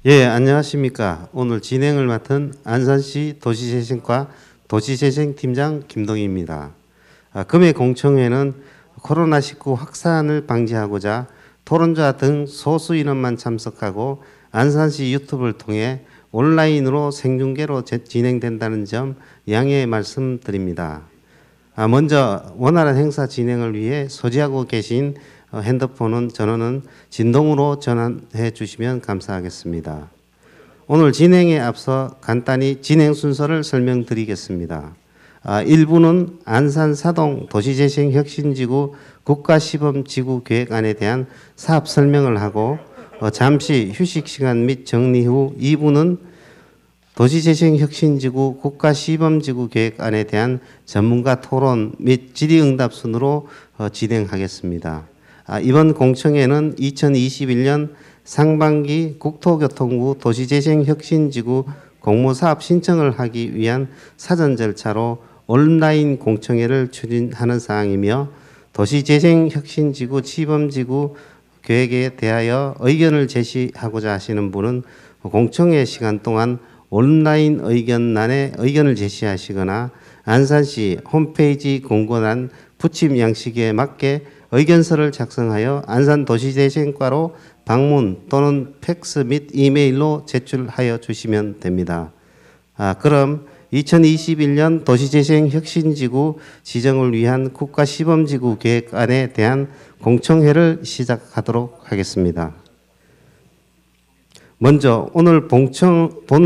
예, 안녕하십니까. 오늘 진행을 맡은 안산시 도시재생과 도시재생팀장 김동희입니다. 금의 공청회는 코로나19 확산을 방지하고자 토론자 등 소수 인원만 참석하고 안산시 유튜브를 통해 온라인으로 생중계로 진행된다는 점 양해 말씀드립니다. 먼저 원활한 행사 진행을 위해 소지하고 계신 핸드폰은 전원은 진동으로 전환해 주시면 감사하겠습니다. 오늘 진행에 앞서 간단히 진행 순서를 설명드리겠습니다. 1부는 안산 사동 도시재생혁신지구 국가시범지구 계획안에 대한 사업 설명을 하고 잠시 휴식 시간 및 정리 후 2부는 도시재생혁신지구 국가시범지구 계획안에 대한 전문가 토론 및 질의응답 순으로 진행하겠습니다. 이번 공청회는 2021년 상반기 국토교통부 도시재생혁신지구 공모사업 신청을 하기 위한 사전 절차로 온라인 공청회를 추진하는 사항이며 도시재생혁신지구 시범지구 계획에 대하여 의견을 제시하고자 하시는 분은 공청회 시간 동안 온라인 의견란에 의견을 제시하시거나 안산시 홈페이지 공고란 부침 양식에 맞게 의견서를 작성하여 안산도시재생과로 방문 또는 팩스 및 이메일로 제출하여 주시면 됩니다. 그럼 2021년 도시재생혁신지구 지정을 위한 국가시범지구 계획안에 대한 공청회를 시작하도록 하겠습니다. 먼저 오늘 본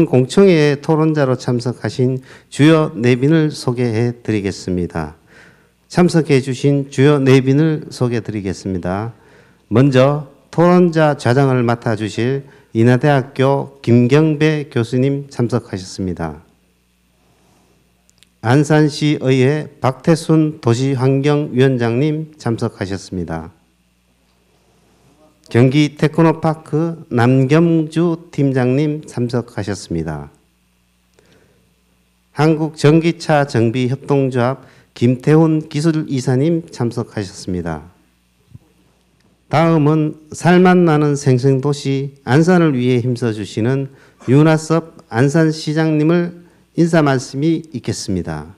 공청회의 토론자로 참석하신 주요 내빈을 소개해 드리겠습니다. 참석해 주신 주요 내빈을 소개해 드리겠습니다. 먼저 토론자 좌장을 맡아주실 인하대학교 김경배 교수님 참석하셨습니다. 안산시의회 박태순 도시환경위원장님 참석하셨습니다. 경기 테크노파크 남겸주 팀장님 참석하셨습니다. 한국전기차정비협동조합 김태훈 기술이사님 참석하셨습니다. 다음은 살맛 나는 생생도시 안산을 위해 힘써주시는 윤하섭 안산시장님을 인사 말씀이 있겠습니다.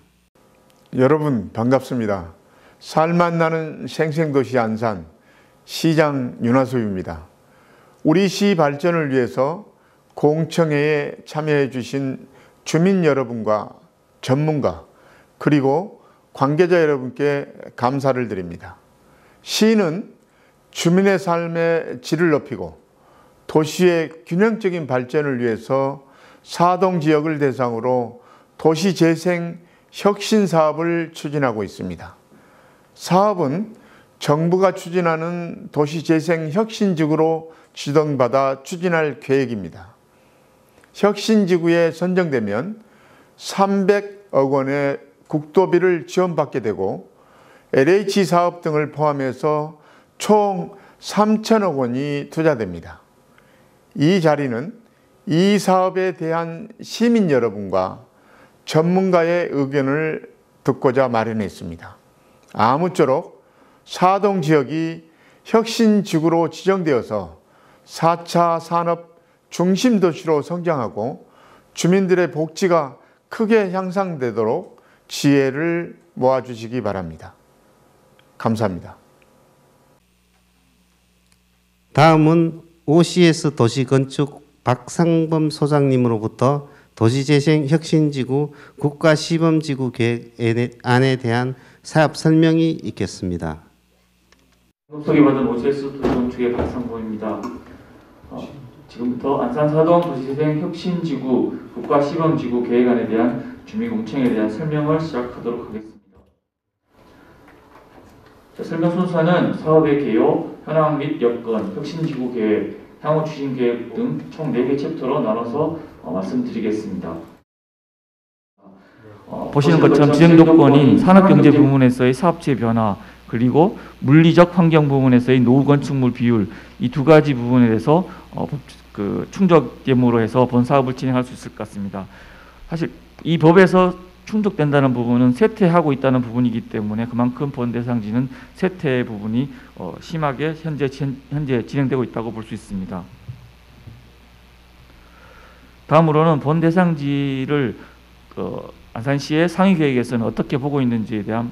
여러분 반갑습니다. 살맛 나는 생생도시 안산 시장 윤하섭입니다. 우리 시 발전을 위해서 공청회에 참여해 주신 주민 여러분과 전문가 그리고 관계자 여러분께 감사를 드립니다. 시는 주민의 삶의 질을 높이고 도시의 균형적인 발전을 위해서 사동 지역을 대상으로 도시재생 혁신 사업을 추진하고 있습니다. 사업은 정부가 추진하는 도시재생 혁신지구로 지정받아 추진할 계획입니다. 혁신지구에 선정되면 300억 원의 국도비를 지원받게 되고 LH 사업 등을 포함해서 총 3천억 원이 투자됩니다. 이 자리는 이 사업에 대한 시민 여러분과 전문가의 의견을 듣고자 마련했습니다. 아무쪼록 사동 지역이 혁신지구로 지정되어서 4차 산업 중심 도시로 성장하고 주민들의 복지가 크게 향상되도록 지혜를 모아주시기 바랍니다. 감사합니다. 다음은 OCS 도시건축 박상범 소장님으로부터 도시재생혁신지구 국가시범지구 계획안에 대한 사업 설명이 있겠습니다. 소개받은 OCS 도시건축의 박상범입니다. 지금부터 안산사동 도시재생혁신지구 국가시범지구 계획안에 대한 주민공청에 대한 설명을 시작하도록 하겠습니다. 설명 순서는 사업의 개요, 현황 및 여건, 혁신지구 계획, 향후 추진 계획 등 총 4개 챕터로 나눠서 말씀드리겠습니다. 보시는 것처럼 지정조건인 산업경제 부문에서의 사업체 변화, 그리고 물리적 환경 부문에서의 노후 건축물 비율, 이 두 가지 부분에 대해서 충족됨으로 해서 본 사업을 진행할 수 있을 것 같습니다. 사실 이 법에서 충족된다는 부분은 쇠퇴하고 있다는 부분이기 때문에 그만큼 본 대상지는 쇠퇴 부분이 심하게 현재 진행되고 있다고 볼 수 있습니다. 다음으로는 본 대상지를 안산시의 상위계획에서는 어떻게 보고 있는지에 대한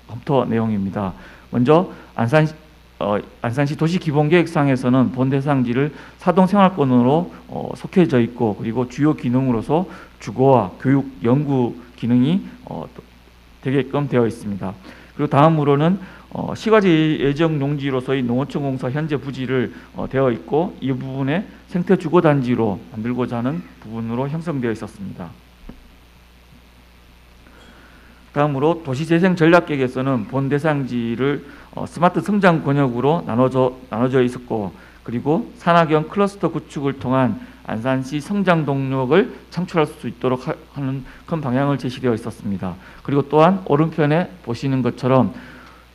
검토 내용입니다. 먼저 안산시 도시기본계획상에서는 본 대상지를 사동생활권으로 속해져 있고, 그리고 주요 기능으로서 주거와 교육, 연구 기능이 되게끔 되어 있습니다. 그리고 다음으로는 시가지 예정 용지로서의 농어촌 공사 현재 부지를 되어 있고, 이 부분에 생태 주거 단지로 만들고자 하는 부분으로 형성되어 있었습니다. 다음으로 도시재생 전략계획에서는 본 대상지를 스마트 성장 권역으로 나눠져 있었고, 그리고 산학형 클러스터 구축을 통한 안산시 성장 동력을 창출할 수 있도록 하는 큰 방향을 제시되어 있었습니다. 그리고 또한 오른편에 보시는 것처럼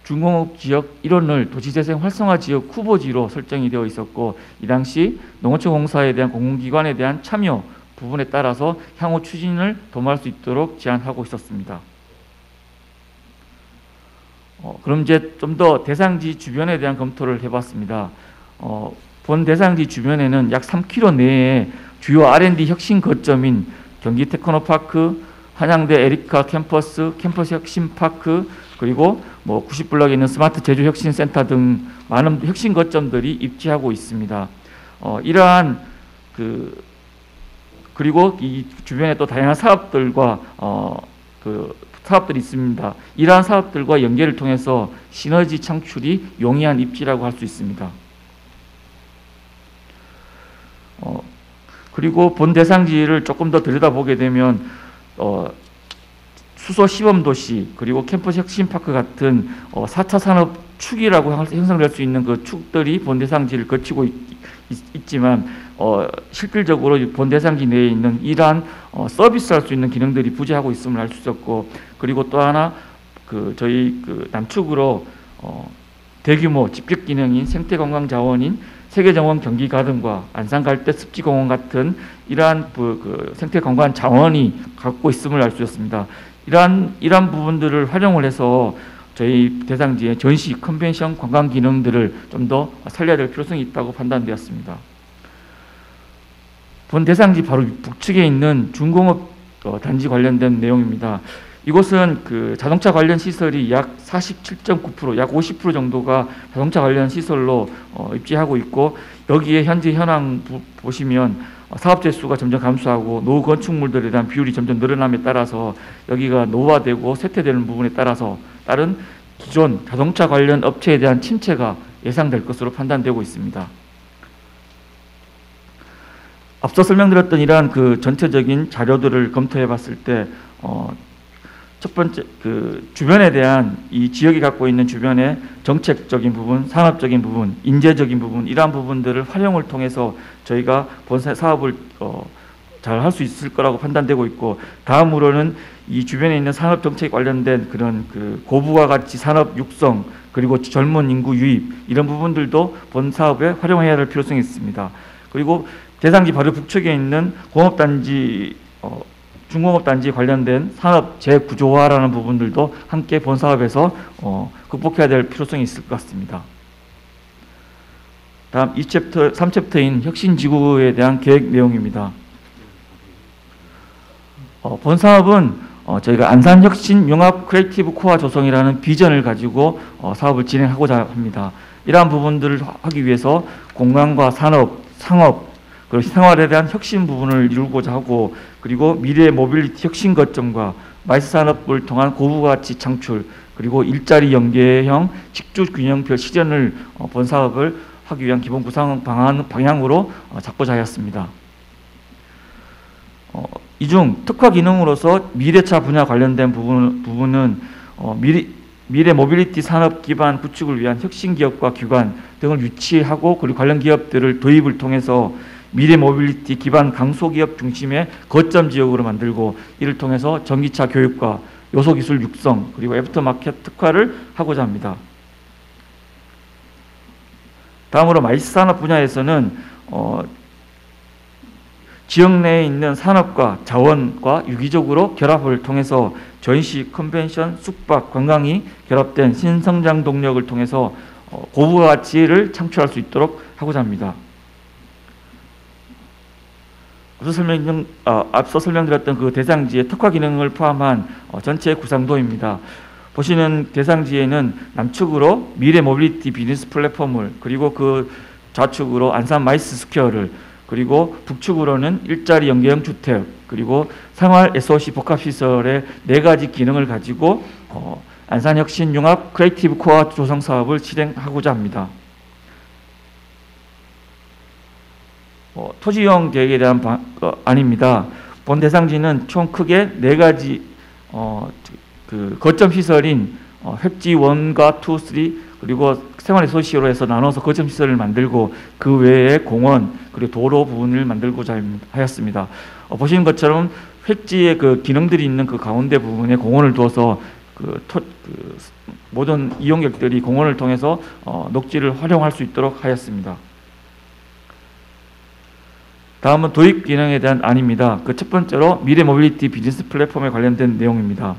중공업 지역 일원을 도시재생 활성화 지역 후보지로 설정이 되어 있었고, 이 당시 농어촌 공사에 대한 공공기관에 대한 참여 부분에 따라서 향후 추진을 도모할 수 있도록 제안하고 있었습니다. 그럼 이제 좀 더 대상지 주변에 대한 검토를 해봤습니다. 본 대상지 주변에는 약 3km 내에 주요 R&D 혁신 거점인 경기 테크노파크, 한양대 에리카 캠퍼스 혁신파크, 그리고 90블럭에 있는 스마트 제조 혁신센터 등 많은 혁신 거점들이 입지하고 있습니다. 이러한 그리고 이 주변에 또 다양한 사업들과 사업들이 있습니다. 이러한 사업들과 연계를 통해서 시너지 창출이 용이한 입지라고 할 수 있습니다. 그리고 본 대상지를 조금 더 들여다보게 되면 수소 시범도시, 그리고 캠퍼스 혁신파크 같은 4차 산업 축이라고 형성될 수 있는 그 축들이 본 대상지를 거치고 있지만 실질적으로 본 대상지 내에 있는 이러한 서비스할 수 있는 기능들이 부재하고 있음을 알 수 있었고, 그리고 또 하나 저희 남축으로 대규모 집격 기능인 생태관광자원인 세계정원 경기가든과 안산갈대 습지공원 같은 이러한 생태관광 자원이 갖고 있음을 알 수 있었습니다. 이러한 부분들을 활용을 해서 저희 대상지의 전시, 컨벤션, 관광 기능들을 좀 더 살려야 될 필요성이 있다고 판단되었습니다. 본 대상지 바로 북측에 있는 중공업 단지 관련된 내용입니다. 이곳은 자동차 관련 시설이 약 47.9%, 약 50% 정도가 자동차 관련 시설로 입지하고 있고, 여기에 현재 현황 보시면 사업체 수가 점점 감소하고 노후 건축물들에 대한 비율이 점점 늘어남에 따라서 여기가 노후화되고 쇠퇴되는 부분에 따른 기존 자동차 관련 업체에 대한 침체가 예상될 것으로 판단되고 있습니다. 앞서 설명드렸던 이러한 전체적인 자료들을 검토해 봤을 때 첫 번째 주변에 대한 이 지역이 갖고 있는 주변의 정책적인 부분, 산업적인 부분, 인재적인 부분, 이러한 부분들을 활용을 통해서 저희가 본 사업을 잘 할 수 있을 거라고 판단되고 있고, 다음으로는 이 주변에 있는 산업 정책 관련된 그런 고부가 가치 산업 육성, 그리고 젊은 인구 유입, 이런 부분들도 본 사업에 활용해야 할 필요성이 있습니다. 그리고 대상지 바로 북측에 있는 공업단지, 중공업단지에 관련된 산업 재구조화라는 부분들도 함께 본 사업에서 극복해야 될 필요성이 있을 것 같습니다. 다음 3챕터인 혁신지구에 대한 계획 내용입니다. 본 사업은 저희가 안산혁신융합 크리에이티브 코어 조성이라는 비전을 가지고 사업을 진행하고자 합니다. 이러한 부분들을 하기 위해서 공간과 산업, 상업, 그리고 생활에 대한 혁신 부분을 이루고자 하고, 그리고 미래 모빌리티 혁신 거점과 마이스 산업을 통한 고부가치 창출, 그리고 일자리 연계형 직주 균형별 실현을 본 사업을 하기 위한 기본 구상 방향으로 잡고자 하였습니다. 이 중 특화 기능으로서 미래차 분야 관련된 부분은 미래 모빌리티 산업 기반 구축을 위한 혁신 기업과 기관 등을 유치하고, 그리고 관련 기업들을 도입을 통해서 미래 모빌리티 기반 강소기업 중심의 거점 지역으로 만들고, 이를 통해서 전기차 교육과 요소기술 육성, 그리고 애프터마켓 특화를 하고자 합니다. 다음으로 마이스 산업 분야에서는 지역 내에 있는 산업과 자원과 유기적으로 결합을 통해서 전시, 컨벤션, 숙박, 관광이 결합된 신성장 동력을 통해서 고부가치를 창출할 수 있도록 하고자 합니다. 앞서 설명드렸던 그 대상지의 특화 기능을 포함한 전체 구상도입니다. 보시는 대상지에는 남측으로 미래 모빌리티 비즈니스 플랫폼을, 그리고 그 좌측으로 안산 마이스 스퀘어를, 그리고 북측으로는 일자리 연계형 주택, 그리고 생활 SOC 복합시설의 4가지 기능을 가지고 안산혁신융합 크리에이티브 코어 조성 사업을 실행하고자 합니다. 토지이용 계획에 대한 안입니다. 본 대상지는 총 크게 4가지 그 거점 시설인 획지 1과 2, 3, 그리고 생활 SOC로 해서 나눠서 거점 시설을 만들고 그 외에 공원 그리고 도로 부분을 만들고자 하였습니다. 보시는 것처럼 획지의 그 기능들이 있는 그 가운데 부분에 공원을 두어서 모든 이용객들이 공원을 통해서 녹지를 활용할 수 있도록 하였습니다. 다음은 도입 기능에 대한 안입니다. 그 첫 번째로 미래 모빌리티 비즈니스 플랫폼에 관련된 내용입니다.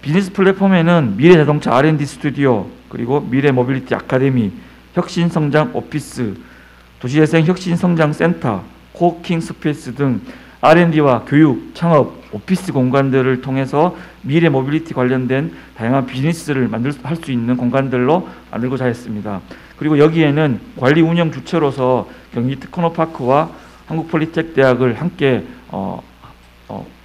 비즈니스 플랫폼에는 미래 자동차 R&D 스튜디오, 그리고 미래 모빌리티 아카데미, 혁신 성장 오피스, 도시재생 혁신 성장 센터, 코워킹 스페이스 등 R&D와 교육, 창업, 오피스 공간들을 통해서 미래 모빌리티 관련된 다양한 비즈니스를 할 수 있는 공간들로 만들고자 했습니다. 그리고 여기에는 관리 운영 주체로서 경기 테크노파크와 한국폴리텍 대학을 함께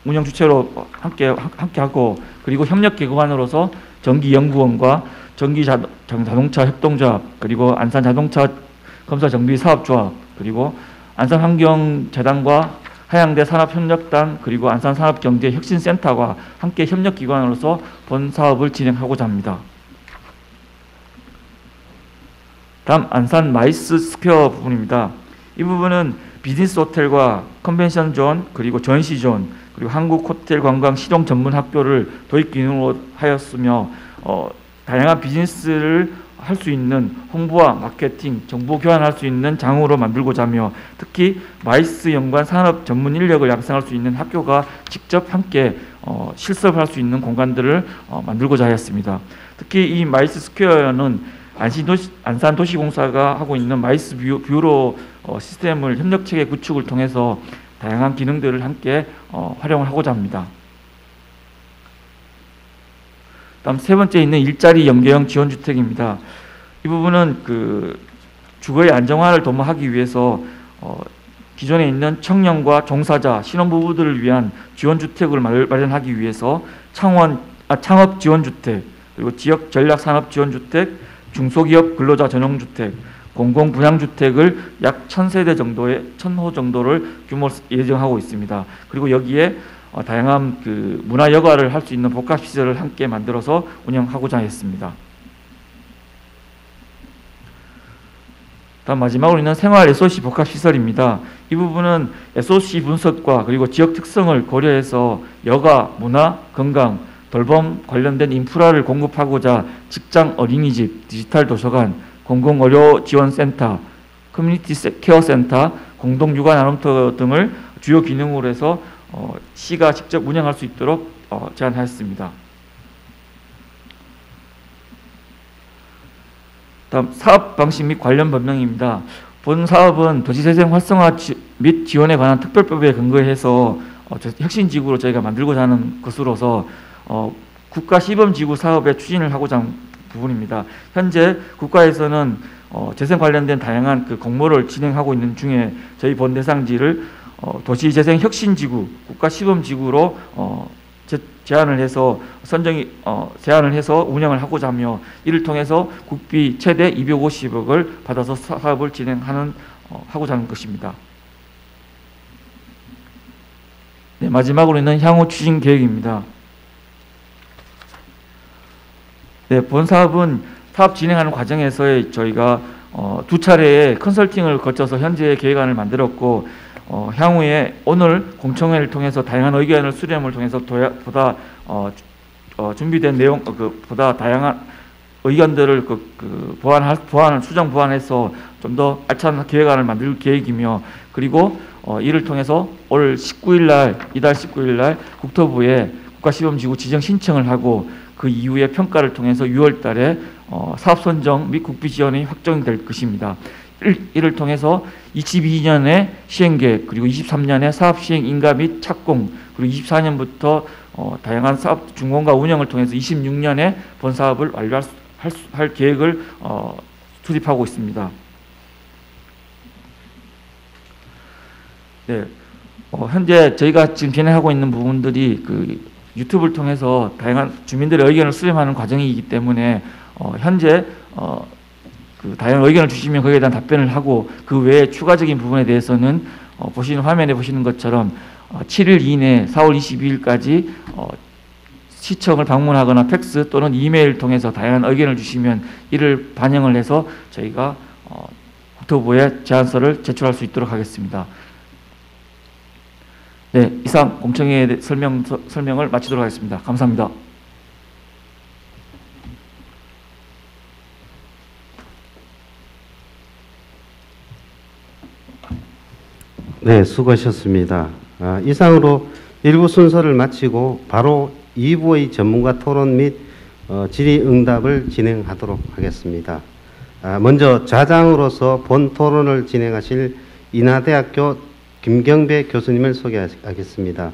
운영 주체로 함께 하고, 그리고 협력 기관으로서 전기연구원과 전기자동차 협동조합, 그리고 안산자동차 검사 정비 사업조합, 그리고 안산환경재단과 하양대 산업협력단, 그리고 안산산업경제혁신센터와 함께 협력기관으로서 본 사업을 진행하고자 합니다. 다음 안산 마이스 스퀘어 부분입니다. 이 부분은 비즈니스 호텔과 컨벤션 존, 그리고 전시 존, 그리고 한국 호텔 관광 실용 전문 학교를 도입 기능으로 하였으며 다양한 비즈니스를 할 수 있는 홍보와 마케팅, 정보 교환할 수 있는 장으로 만들고자 하며, 특히 마이스 연관 산업 전문 인력을 양성할 수 있는 학교가 직접 함께 실습할 수 있는 공간들을 만들고자 하였습니다. 특히 이 마이스 스퀘어는 안산도시공사가 하고 있는 마이스 뷰로 시스템을 협력체계 구축을 통해서 다양한 기능들을 함께 활용을 하고자 합니다. 다음 세 번째 있는 일자리 연계형 지원주택입니다. 이 부분은 그 주거의 안정화를 도모하기 위해서 기존에 있는 청년과 종사자, 신혼부부들을 위한 지원주택을 마련하기 위해서 창업 지원주택, 그리고 지역 전략 산업 지원주택, 중소기업 근로자 전용주택, 공공분양주택을 약 1000세대 정도의 1000호 정도를 규모로 예정하고 있습니다. 그리고 여기에 다양한 그 문화 여가를 할 수 있는 복합시설을 함께 만들어서 운영하고자 했습니다. 다음 마지막으로 있는 생활 SOC 복합시설입니다. 이 부분은 SOC 분석과 그리고 지역 특성을 고려해서 여가, 문화, 건강, 돌봄 관련된 인프라를 공급하고자 직장 어린이집, 디지털 도서관, 공공의료지원센터, 커뮤니티 케어센터, 공동육아 나눔터 등을 주요 기능으로 해서 시가 직접 운영할 수 있도록 제안하였습니다. 다음 사업 방식 및 관련 법령입니다. 본 사업은 도시재생 활성화 및 지원에 관한 특별법에 근거해서 혁신지구로 저희가 만들고자 하는 것으로서 국가 시범지구 사업의 추진을 하고자 하는 부분입니다. 현재 국가에서는 재생 관련된 다양한 그 공모를 진행하고 있는 중에 저희 본 대상지를 도시재생 혁신지구, 국가 시범지구로 제안을 해서 제안을 해서 운영을 하고자 하며, 이를 통해서 국비 최대 250억을 받아서 사업을 하고자 하는 것입니다. 네, 마지막으로 있는 향후 추진 계획입니다. 네, 본 사업은 사업 진행하는 과정에서 저희가 2차례의 컨설팅을 거쳐서 현재 계획안을 만들었고, 향후에 오늘 공청회를 통해서 다양한 의견을 수렴을 통해서 보다 준비된 내용, 보다 다양한 의견들을 수정 보완해서 좀 더 알찬 계획안을 만들 계획이며, 그리고 이를 통해서 올 19일 날, 이달 19일 날 국토부에 국가시범지구 지정 신청을 하고, 그 이후에 평가를 통해서 6월 달에 사업 선정 및 국비 지원이 확정될 것입니다. 이를 통해서 22년에 시행계획, 그리고 23년에 사업시행 인가 및 착공, 그리고 24년부터 다양한 사업 준공과 운영을 통해서 26년에 본 사업을 완료할 계획을 수립하고 있습니다. 네, 현재 저희가 지금 진행하고 있는 부분들이 그 유튜브를 통해서 다양한 주민들의 의견을 수렴하는 과정이기 때문에 현재 그 다양한 의견을 주시면 거기에 대한 답변을 하고, 그 외에 추가적인 부분에 대해서는 보시는 화면에 보시는 것처럼 7일 이내 4월 22일까지 시청을 방문하거나 팩스 또는 이메일 통해서 다양한 의견을 주시면 이를 반영을 해서 저희가 국토부에 제안서를 제출할 수 있도록 하겠습니다. 네, 이상 공청회 설명을 마치도록 하겠습니다. 감사합니다. 네, 수고하셨습니다. 이상으로 1부 순서를 마치고 바로 2부의 전문가 토론 및 질의응답을 진행하도록 하겠습니다. 먼저 좌장으로서 본 토론을 진행하실 인하대학교 김경배 교수님을 소개하겠습니다.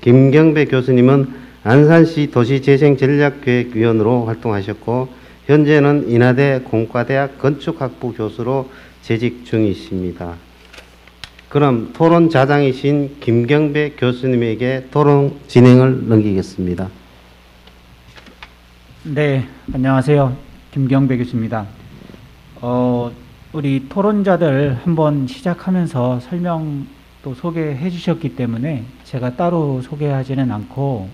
김경배 교수님은 안산시 도시재생전략기획위원으로 활동하셨고 현재는 인하대 공과대학 건축학부 교수로 재직 중이십니다. 그럼 토론 좌장이신 김경배 교수님에게 토론 진행을 넘기겠습니다. 네, 안녕하세요. 김경배 교수입니다. 우리 토론자들 한번 시작하면서 설명도 소개해 주셨기 때문에 제가 따로 소개하지는 않고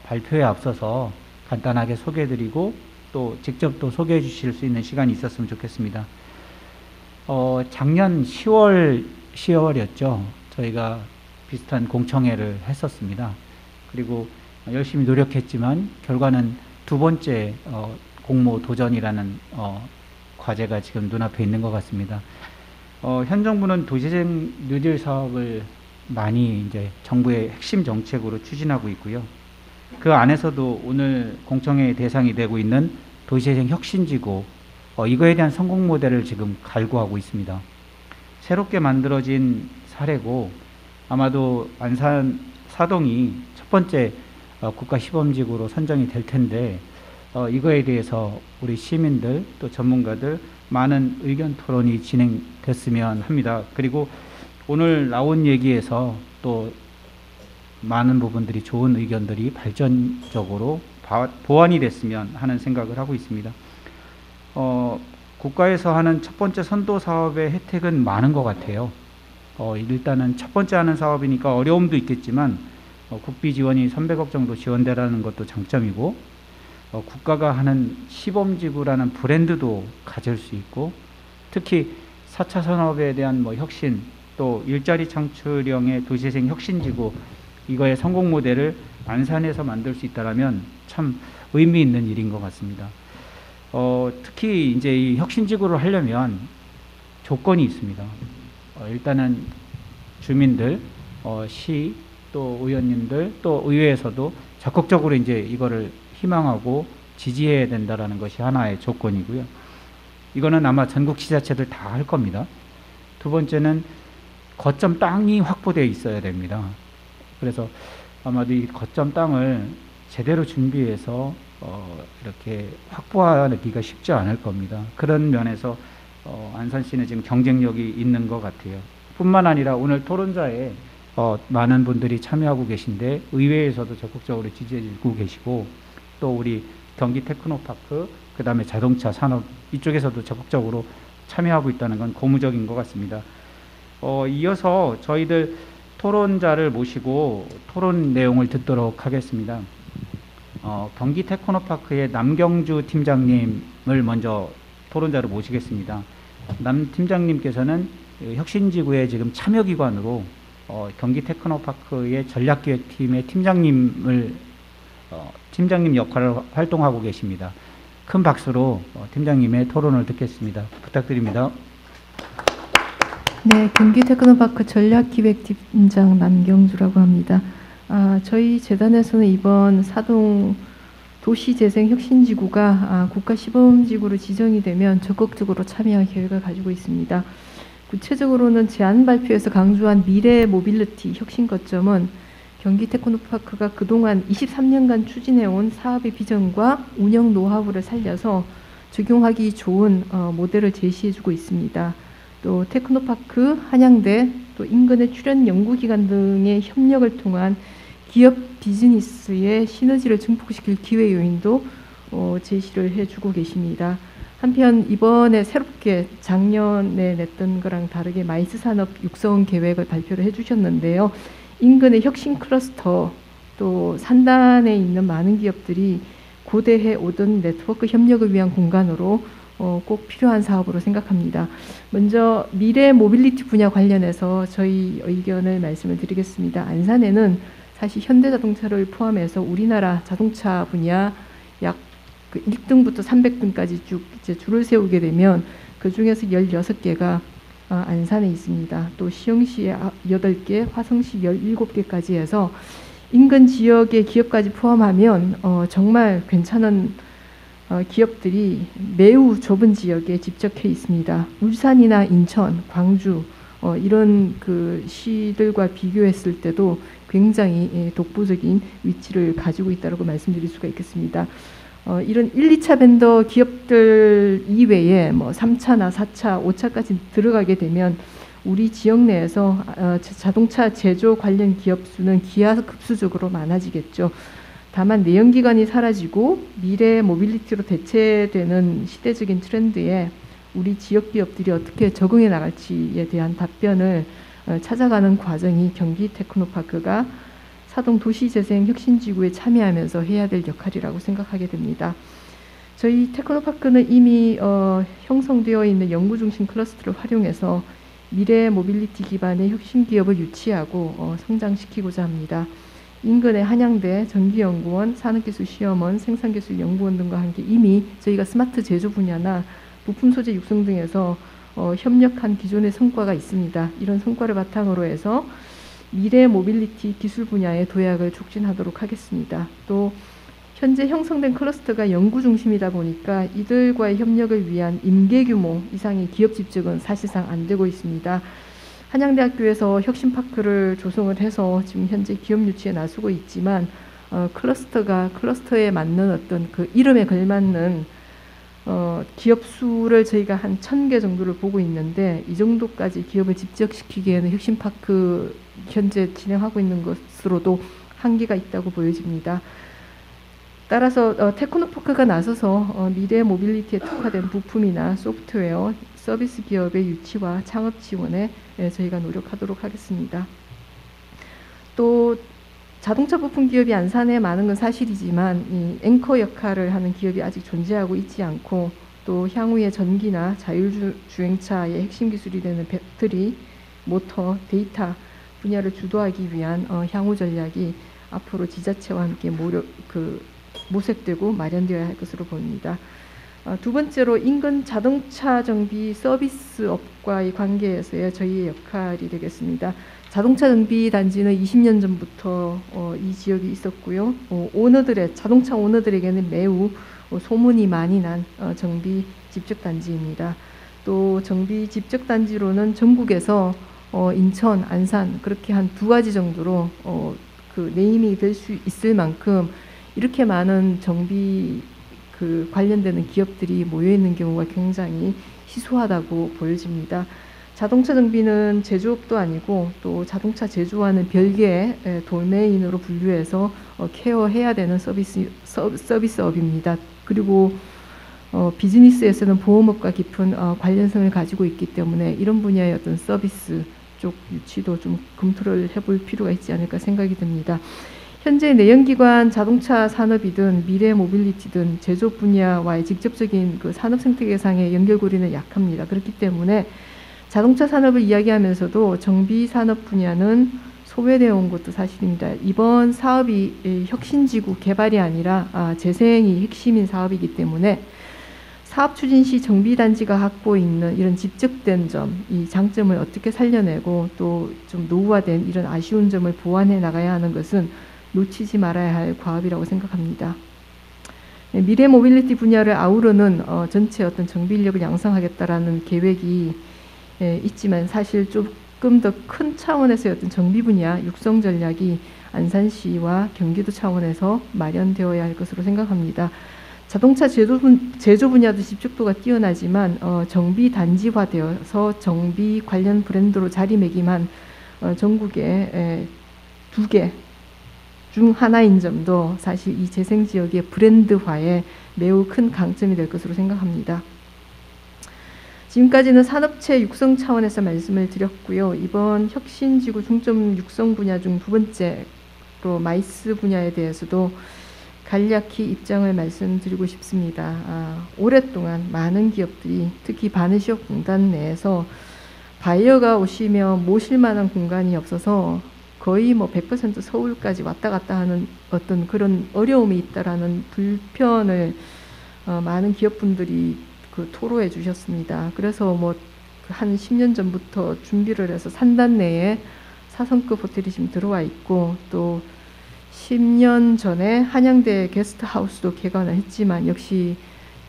발표에 앞서서 간단하게 소개해 드리고 또 직접 또 소개해 주실 수 있는 시간이 있었으면 좋겠습니다. 작년 10월이었죠. 저희가 비슷한 공청회를 했었습니다. 그리고 열심히 노력했지만 결과는 두 번째 공모 도전이라는 과제가 지금 눈앞에 있는 것 같습니다. 현 정부는 도시재생 뉴딜 사업을 많이 이제 정부의 핵심 정책으로 추진하고 있고요. 그 안에서도 오늘 공청회의 대상이 되고 있는 도시재생 혁신지구, 이거에 대한 성공 모델을 지금 갈구하고 있습니다. 새롭게 만들어진 사례고 아마도 안산 사동이 첫 번째 국가 시범지구로 선정이 될 텐데 이거에 대해서 우리 시민들 또 전문가들 많은 의견 토론이 진행됐으면 합니다. 그리고 오늘 나온 얘기에서 또 많은 부분들이 좋은 의견들이 발전적으로 보완이 됐으면 하는 생각을 하고 있습니다. 국가에서 하는 첫 번째 선도 사업의 혜택은 많은 것 같아요. 일단은 첫 번째 하는 사업이니까 어려움도 있겠지만 국비 지원이 300억 정도 지원되라는 것도 장점이고 국가가 하는 시범지구라는 브랜드도 가질 수 있고 특히 4차 산업에 대한 혁신 또 일자리 창출형의 도시재생 혁신지구 이거의 성공 모델을 안산에서 만들 수 있다면 참 의미 있는 일인 것 같습니다. 특히 이제 이 혁신지구를 하려면 조건이 있습니다. 일단은 주민들, 시, 또 의원님들, 또 의회에서도 적극적으로 이제 이거를 희망하고 지지해야 된다라는 것이 하나의 조건이고요. 이거는 아마 전국 지자체들 다 할 겁니다. 두 번째는 거점 땅이 확보되어 있어야 됩니다. 그래서 아마도 이 거점 땅을 제대로 준비해서 이렇게 확보하기가 쉽지 않을 겁니다. 그런 면에서 안산시는 지금 경쟁력이 있는 것 같아요. 뿐만 아니라 오늘 토론자에 많은 분들이 참여하고 계신데 의회에서도 적극적으로 지지해주고 계시고 또 우리 경기 테크노파크 그 다음에 자동차 산업 이쪽에서도 적극적으로 참여하고 있다는 건 고무적인 것 같습니다. 이어서 저희들 토론자를 모시고 토론 내용을 듣도록 하겠습니다. 경기 테크노파크의 남경주 팀장님을 먼저 토론자로 모시겠습니다. 남 팀장님께서는 혁신지구의 지금 참여기관으로 경기 테크노파크의 전략기획팀의 팀장님 역할을 활동하고 계십니다. 큰 박수로 팀장님의 토론을 듣겠습니다. 부탁드립니다. 네, 경기 테크노파크 전략기획팀장 남경주라고 합니다. 저희 재단에서는 이번 사동 도시재생혁신지구가 국가시범지구로 지정이 되면 적극적으로 참여할 계획을 가지고 있습니다. 구체적으로는 제안 발표에서 강조한 미래 모빌리티 혁신 거점은 경기 테크노파크가 그동안 23년간 추진해온 사업의 비전과 운영 노하우를 살려서 적용하기 좋은 모델을 제시해주고 있습니다. 또 테크노파크, 한양대, 또 인근의 출연 연구기관 등의 협력을 통한 기업 비즈니스의 시너지를 증폭시킬 기회 요인도 제시를 해주고 계십니다. 한편 이번에 새롭게 작년에 냈던 거랑 다르게 마이스 산업 육성 계획을 발표를 해주셨는데요. 인근의 혁신 클러스터 또 산단에 있는 많은 기업들이 고대해 오던 네트워크 협력을 위한 공간으로 꼭 필요한 사업으로 생각합니다. 먼저 미래 모빌리티 분야 관련해서 저희 의견을 말씀을 드리겠습니다. 안산에는 사실 현대자동차를 포함해서 우리나라 자동차 분야 약 1등부터 300등까지 쭉 이제 줄을 세우게 되면 그 중에서 16개가 안산에 있습니다. 또 시흥시에 8개, 화성시 17개까지 해서 인근 지역의 기업까지 포함하면 정말 괜찮은 기업들이 매우 좁은 지역에 집적해 있습니다. 울산이나 인천, 광주 이런 그 시들과 비교했을 때도 굉장히 독보적인 위치를 가지고 있다고 말씀드릴 수가 있겠습니다. 이런 1, 2차 벤더 기업들 이외에 뭐 3차나 4차, 5차까지 들어가게 되면 우리 지역 내에서 자동차 제조 관련 기업 수는 기하급수적으로 많아지겠죠. 다만 내연기관이 사라지고 미래 모빌리티로 대체되는 시대적인 트렌드에 우리 지역 기업들이 어떻게 적응해 나갈지에 대한 답변을 찾아가는 과정이 경기 테크노파크가 사동 도시재생혁신지구에 참여하면서 해야 될 역할이라고 생각하게 됩니다. 저희 테크노파크는 이미 형성되어 있는 연구중심 클러스터를 활용해서 미래 모빌리티 기반의 혁신기업을 유치하고 성장시키고자 합니다. 인근의 한양대, 전기연구원, 산업기술시험원, 생산기술연구원 등과 함께 이미 저희가 스마트 제조 분야나 부품 소재 육성 등에서 협력한 기존의 성과가 있습니다. 이런 성과를 바탕으로 해서 미래 모빌리티 기술 분야의 도약을 촉진하도록 하겠습니다. 또 현재 형성된 클러스터가 연구 중심이다 보니까 이들과의 협력을 위한 임계 규모 이상의 기업 집적은 사실상 안 되고 있습니다. 한양대학교에서 혁신파크를 조성을 해서 지금 현재 기업 유치에 나서고 있지만 클러스터에 맞는 어떤 그 이름에 걸맞는 기업 수를 저희가 한 1000개 정도를 보고 있는데 이 정도까지 기업을 집적시키기에는 혁신파크 현재 진행하고 있는 것으로도 한계가 있다고 보여집니다. 따라서 테크노파크가 나서서 미래 모빌리티에 특화된 부품이나 소프트웨어, 서비스 기업의 유치와 창업 지원에 저희가 노력하도록 하겠습니다. 또 자동차 부품 기업이 안산에 많은 건 사실이지만 이 앵커 역할을 하는 기업이 아직 존재하고 있지 않고 또 향후에 전기나 자율주행차의 핵심 기술이 되는 배터리, 모터, 데이터 분야를 주도하기 위한 향후 전략이 앞으로 지자체와 함께 모색되고 마련되어야 할 것으로 보입니다. 두 번째로 인근 자동차 정비 서비스업과의 관계에서의 저희의 역할이 되겠습니다. 자동차 정비 단지는 20년 전부터 이 지역이 있었고요. 자동차 오너들에게는 매우 소문이 많이 난 정비 집적 단지입니다. 또 정비 집적 단지로는 전국에서 인천, 안산 그렇게 한 2가지 정도로 그 네이밍이 될 수 있을 만큼 이렇게 많은 정비 관련되는 기업들이 모여 있는 경우가 굉장히 희소하다고 보여집니다. 자동차 정비는 제조업도 아니고 또 자동차 제조와는 별개의 도메인으로 분류해서 케어해야 되는 서비스업입니다. 그리고 비즈니스에서는 보험업과 깊은 관련성을 가지고 있기 때문에 이런 분야의 어떤 서비스 쪽 유치도 좀 검토를 해볼 필요가 있지 않을까 생각이 듭니다. 현재 내연기관 자동차 산업이든 미래 모빌리티든 제조 분야와의 직접적인 그 산업 생태계상의 연결고리는 약합니다. 그렇기 때문에 자동차 산업을 이야기하면서도 정비 산업 분야는 소외되어 온 것도 사실입니다. 이번 사업이 혁신지구 개발이 아니라 재생이 핵심인 사업이기 때문에 사업 추진 시 정비단지가 갖고 있는 이런 집적된 점, 이 장점을 어떻게 살려내고 또 좀 노후화된 이런 아쉬운 점을 보완해 나가야 하는 것은 놓치지 말아야 할 과업이라고 생각합니다. 미래 모빌리티 분야를 아우르는 전체 어떤 정비 인력을 양성하겠다라는 계획이 있지만 사실 조금 더 큰 차원에서의 어떤 정비 분야 육성 전략이 안산시와 경기도 차원에서 마련되어야 할 것으로 생각합니다. 자동차 제조 분야도 집중도가 뛰어나지만 정비 단지화되어서 정비 관련 브랜드로 자리매김한 전국에 2개 중 하나인 점도 사실 이 재생지역의 브랜드화에 매우 큰 강점이 될 것으로 생각합니다. 지금까지는 산업체 육성 차원에서 말씀을 드렸고요. 이번 혁신지구 중점 육성 분야 중 두 번째로 마이스 분야에 대해서도 간략히 입장을 말씀드리고 싶습니다. 오랫동안 많은 기업들이 특히 바느시업공단 내에서 바이어가 오시면 모실 만한 공간이 없어서 거의 뭐 100% 서울까지 왔다 갔다 하는 어떤 그런 어려움이 있다라는 불편을 많은 기업분들이 토로해 주셨습니다. 그래서 뭐 한 10년 전부터 준비를 해서 산단 내에 4성급 호텔이 지금 들어와 있고 또 10년 전에 한양대 게스트하우스도 개관을 했지만 역시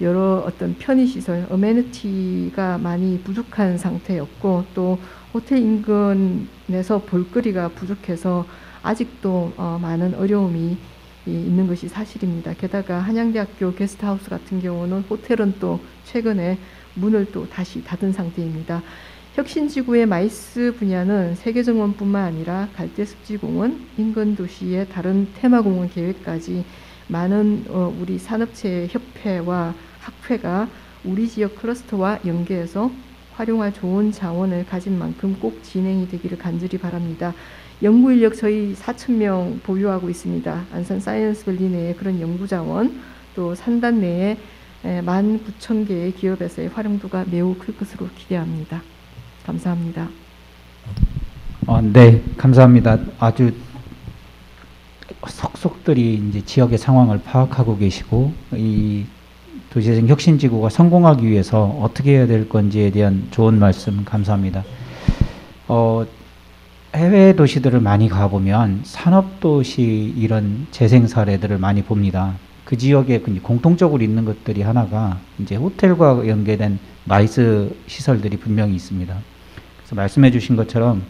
여러 어떤 편의시설, 어메니티가 많이 부족한 상태였고 또 호텔 인근에서 볼거리가 부족해서 아직도 많은 어려움이 있는 것이 사실입니다. 게다가 한양대학교 게스트하우스 같은 경우는 호텔은 또 최근에 문을 또 다시 닫은 상태입니다. 혁신지구의 마이스 분야는 세계정원뿐만 아니라 갈대습지공원, 인근 도시의 다른 테마공원 계획까지 많은 우리 산업체 협회와 학회가 우리 지역 클러스터와 연계해서 활용할 좋은 자원을 가진 만큼 꼭 진행이 되기를 간절히 바랍니다. 연구 인력 저희 4,000명 보유하고 있습니다. 안산 사이언스밸리 내에 그런 연구 자원, 또 산단 내에 19,000개의 기업에서의 활용도가 매우 클 것으로 기대합니다. 감사합니다. 네, 감사합니다. 아주 속속들이 이제 지역의 상황을 파악하고 계시고 이 도시재생 혁신지구가 성공하기 위해서 어떻게 해야 될 건지에 대한 좋은 말씀 감사합니다. 해외 도시들을 많이 가보면 산업도시 이런 재생 사례들을 많이 봅니다. 그 지역에 공통적으로 있는 것들이 하나가 이제 호텔과 연계된 마이스 시설들이 분명히 있습니다. 그래서 말씀해 주신 것처럼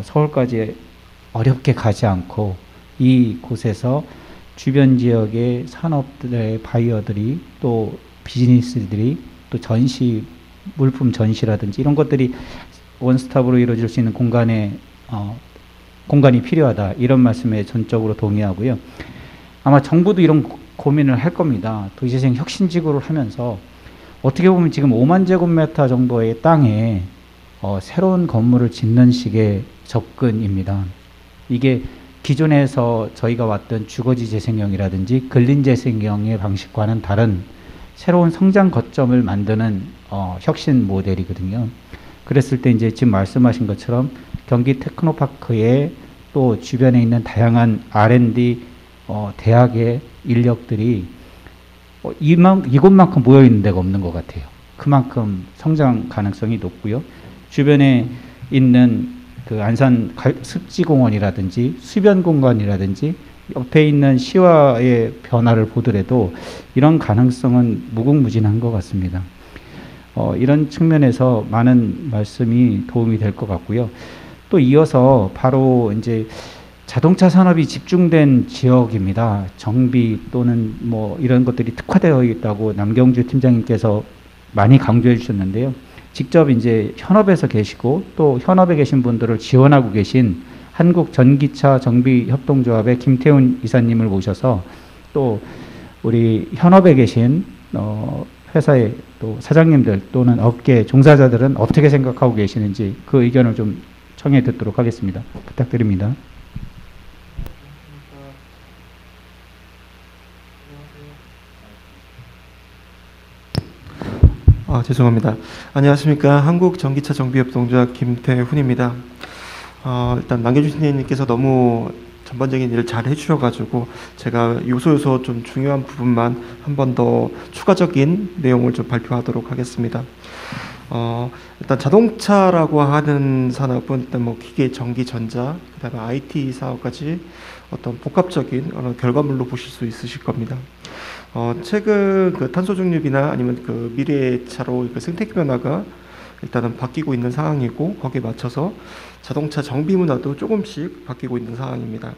서울까지 어렵게 가지 않고 이 곳에서 주변 지역의 산업들의 바이어들이 또 비즈니스들이 또 전시, 물품 전시라든지 이런 것들이 원스톱으로 이루어질 수 있는 공간이 필요하다. 이런 말씀에 전적으로 동의하고요. 아마 정부도 이런 고민을 할 겁니다. 도시재생 혁신지구를 하면서 어떻게 보면 지금 5만 제곱미터 정도의 땅에 새로운 건물을 짓는 식의 접근입니다. 이게 기존에서 저희가 왔던 주거지 재생형이라든지 근린 재생형의 방식과는 다른 새로운 성장 거점을 만드는 혁신 모델이거든요. 그랬을 때 이제 지금 말씀하신 것처럼 경기 테크노파크에 또 주변에 있는 다양한 R&D 대학의 인력들이 이곳만큼 모여 있는 데가 없는 것 같아요. 그만큼 성장 가능성이 높고요. 주변에 있는 그 안산 습지공원이라든지 수변 공간이라든지 옆에 있는 시와의 변화를 보더라도 이런 가능성은 무궁무진한 것 같습니다. 이런 측면에서 많은 말씀이 도움이 될 것 같고요. 또 이어서 바로 이제 자동차 산업이 집중된 지역입니다. 정비 또는 뭐 이런 것들이 특화되어 있다고 남경주 팀장님께서 많이 강조해 주셨는데요. 직접 이제 현업에서 계시고 또 현업에 계신 분들을 지원하고 계신 한국전기차 정비협동조합의 김태훈 이사님을 모셔서 또 우리 현업에 계신 회사의 또 사장님들 또는 업계 종사자들은 어떻게 생각하고 계시는지 그 의견을 좀 청해 듣도록 하겠습니다. 부탁드립니다. 죄송합니다. 안녕하십니까. 한국전기차 정비협동조합 김태훈입니다. 일단 남경주 선생님께서 너무 전반적인 일을 잘 해주셔가지고 제가 요소 좀 중요한 부분만 한 번 더 추가적인 내용을 좀 발표하도록 하겠습니다. 일단 자동차라고 하는 산업은 일단 뭐 기계, 전기, 전자, 그다음에 IT 사업까지 어떤 복합적인 결과물로 보실 수 있으실 겁니다. 최근 그 탄소 중립이나 아니면 그 미래차로 그 생태계 변화가 일단은 바뀌고 있는 상황이고, 거기에 맞춰서 자동차 정비 문화도 조금씩 바뀌고 있는 상황입니다.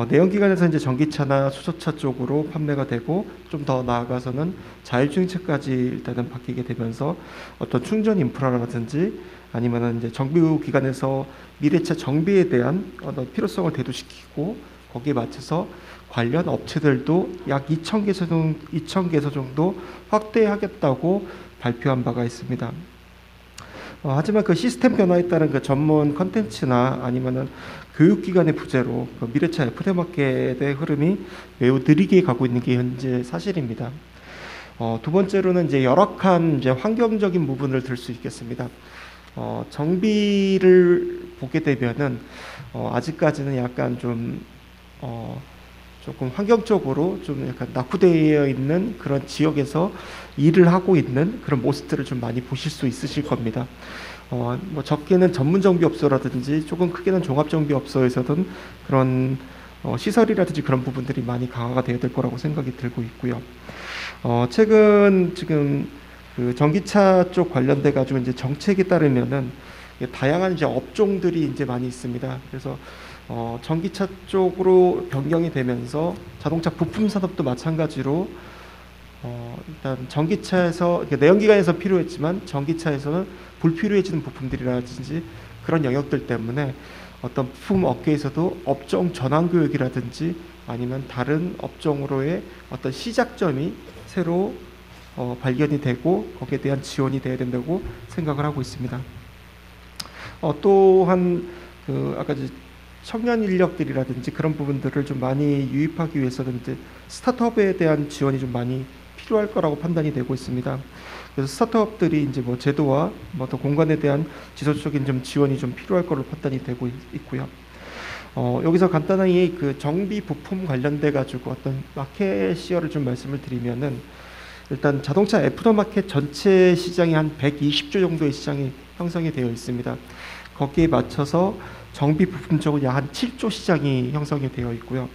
내연기관에서 이제 전기차나 수소차 쪽으로 판매가 되고, 좀 더 나아가서는 자율주행차까지 일단은 바뀌게 되면서 어떤 충전 인프라라든지 아니면은 이제 정비기관에서 미래차 정비에 대한 어떤 필요성을 대두시키고, 거기에 맞춰서 관련 업체들도 약 2,000개소 정도 확대하겠다고 발표한 바가 있습니다. 하지만 그 시스템 변화에 따른 그 전문 컨텐츠나 아니면은 교육기관의 부재로 그 미래차 애프터마켓의 흐름이 매우 느리게 가고 있는 게 현재 사실입니다. 두 번째로는 이제 열악한 이제 환경적인 부분을 들 수 있겠습니다. 정비를 보게 되면은 아직까지는 약간 좀 조금 환경적으로 좀 약간 낙후되어 있는 그런 지역에서 일을 하고 있는 그런 모습들을 좀 많이 보실 수 있으실 겁니다. 뭐 적게는 전문 정비업소라든지 조금 크게는 종합정비업소에서든 그런 시설이라든지 그런 부분들이 많이 강화가 되어야 될 거라고 생각이 들고 있고요. 최근 지금 그 전기차 쪽 관련돼 가지고 이제 정책에 따르면은 다양한 이제 업종들이 이제 많이 있습니다. 그래서 전기차 쪽으로 변경이 되면서 자동차 부품 산업도 마찬가지로 일단 전기차에서 내연기관에서 필요했지만 전기차에서는 불필요해지는 부품들이라든지 그런 영역들 때문에 어떤 부품 업계에서도 업종 전환 교육이라든지 아니면 다른 업종으로의 어떤 시작점이 새로 발견이 되고 거기에 대한 지원이 돼야 된다고 생각을 하고 있습니다. 또한 그 아까 청년 인력들이라든지 그런 부분들을 좀 많이 유입하기 위해서는 이제 스타트업에 대한 지원이 좀 많이 필요할 거라고 판단이 되고 있습니다. 그래서 스타트업들이 이제 뭐 제도와 뭐 또 공간에 대한 지속적인 좀 지원이 좀 필요할 거로 판단이 되고 있고요. 여기서 간단하게 그 정비 부품 관련돼 가지고 어떤 마켓 시어를 좀 말씀을 드리면은 일단 자동차 애프터마켓 전체 시장이 한 120조 정도의 시장이 형성이 되어 있습니다. 거기에 맞춰서 정비 부품 쪽은 약 한 7조 시장이 형성이 되어 있고요.